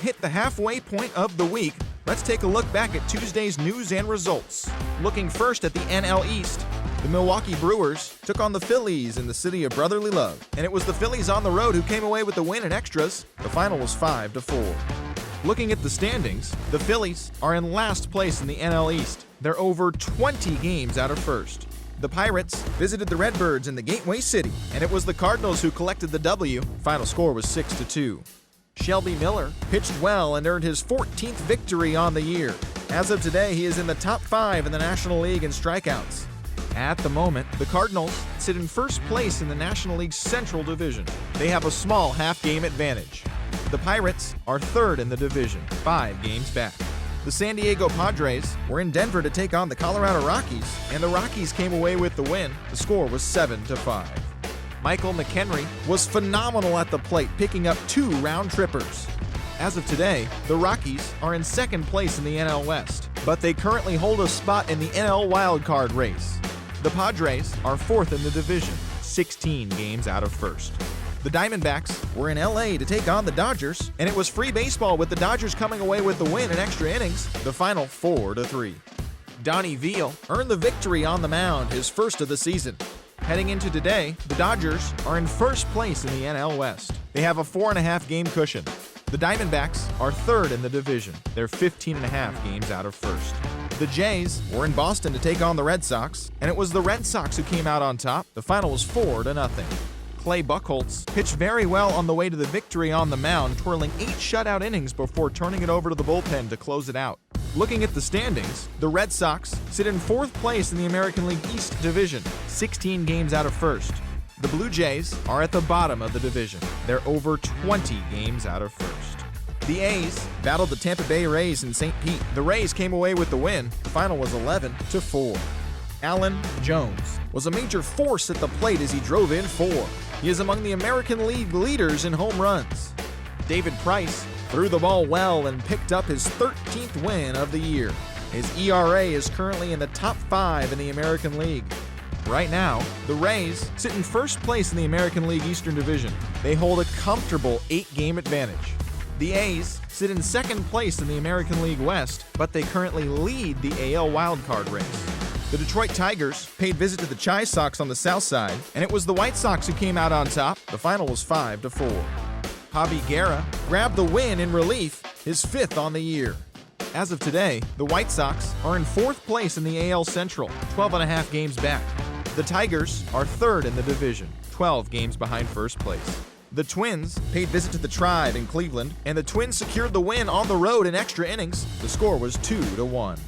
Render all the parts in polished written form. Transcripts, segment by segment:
hit the halfway point of the week, let's take a look back at Tuesday's news and results. Looking first at the NL East, the Milwaukee Brewers took on the Phillies in the city of brotherly love, and it was the Phillies on the road who came away with the win in extras. The final was 5-4. Looking at the standings, the Phillies are in last place in the NL East. They're over 20 games out of first. The Pirates visited the Redbirds in the Gateway City, and it was the Cardinals who collected the W. Final score was 6-2. Shelby Miller pitched well and earned his 14th victory on the year. As of today, he is in the top 5 in the National League in strikeouts. At the moment, the Cardinals sit in first place in the National League's Central Division. They have a small half-game advantage. The Pirates are third in the division, 5 games back. The San Diego Padres were in Denver to take on the Colorado Rockies, and the Rockies came away with the win. The score was 7-5. Michael McHenry was phenomenal at the plate, picking up 2 round trippers. As of today, the Rockies are in second place in the NL West, but they currently hold a spot in the NL wildcard race. The Padres are fourth in the division, 16 games out of first. The Diamondbacks were in LA to take on the Dodgers, and it was free baseball with the Dodgers coming away with the win in extra innings, the final 4-3. Donnie Veal earned the victory on the mound, his first of the season. Heading into today, the Dodgers are in first place in the NL West. They have a 4.5 game cushion. The Diamondbacks are third in the division. They're 15.5 games out of first. The Jays were in Boston to take on the Red Sox, and it was the Red Sox who came out on top. The final was 4-0. Clay Buchholz pitched very well on the way to the victory on the mound, twirling 8 shutout innings before turning it over to the bullpen to close it out. Looking at the standings, the Red Sox sit in fourth place in the American League East Division, 16 games out of first. The Blue Jays are at the bottom of the division. They're over 20 games out of first. The A's battled the Tampa Bay Rays in St. Pete. The Rays came away with the win. The final was 11-4. Allen Jones was a major force at the plate as he drove in 4. He is among the American League leaders in home runs. David Price threw the ball well and picked up his 13th win of the year. His ERA is currently in the top 5 in the American League. Right now, the Rays sit in first place in the American League Eastern Division. They hold a comfortable 8-game advantage. The A's sit in second place in the American League West, but they currently lead the AL wildcard race. The Detroit Tigers paid visit to the Chi Sox on the south side, and it was the White Sox who came out on top. The final was 5-4. Javi Guerra grabbed the win in relief, his 5th on the year. As of today, the White Sox are in 4th place in the AL Central, 12.5 games back. The Tigers are 3rd in the division, 12 games behind first place. The Twins paid visit to the Tribe in Cleveland, and the Twins secured the win on the road in extra innings. The score was 2-1.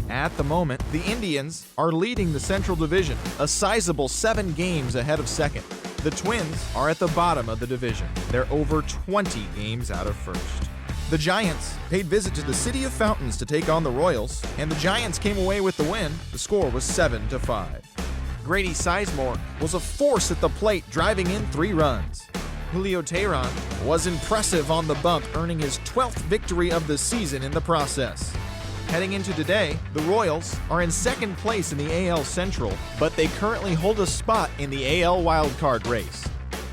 At the moment, the Indians are leading the Central Division, a sizable 7 games ahead of second. The Twins are at the bottom of the division. They're over 20 games out of first. The Giants paid visit to the City of Fountains to take on the Royals, and the Giants came away with the win. The score was 7-5. Grady Sizemore was a force at the plate, driving in 3 runs. Julio Teheran was impressive on the bump, earning his 12th victory of the season in the process. Heading into today, the Royals are in second place in the AL Central, but they currently hold a spot in the AL wildcard race.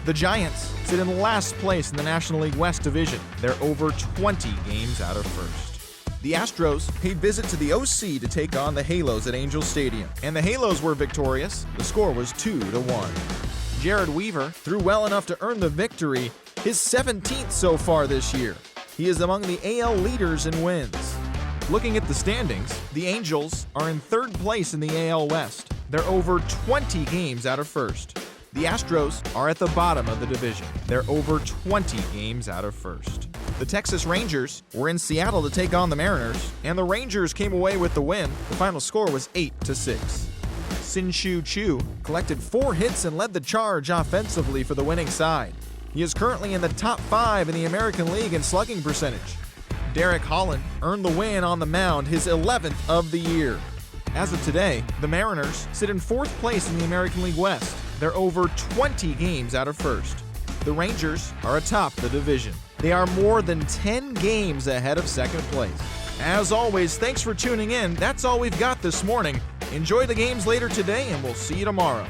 The Giants sit in last place in the National League West Division. They're over 20 games out of first. The Astros paid visit to the OC to take on the Halos at Angel Stadium, and the Halos were victorious. The score was 2-1. Jared Weaver threw well enough to earn the victory, his 17th so far this year. He is among the AL leaders in wins. Looking at the standings, the Angels are in 3rd place in the AL West. They're over 20 games out of first. The Astros are at the bottom of the division. They're over 20 games out of first. The Texas Rangers were in Seattle to take on the Mariners, and the Rangers came away with the win. The final score was 8-6. Shin-Soo Choo collected 4 hits and led the charge offensively for the winning side. He is currently in the top 5 in the American League in slugging percentage. Derek Holland earned the win on the mound, his 11th of the year. As of today, the Mariners sit in 4th place in the American League West. They're over 20 games out of first. The Rangers are atop the division. They are more than 10 games ahead of second place. As always, thanks for tuning in. That's all we've got this morning. Enjoy the games later today, and we'll see you tomorrow.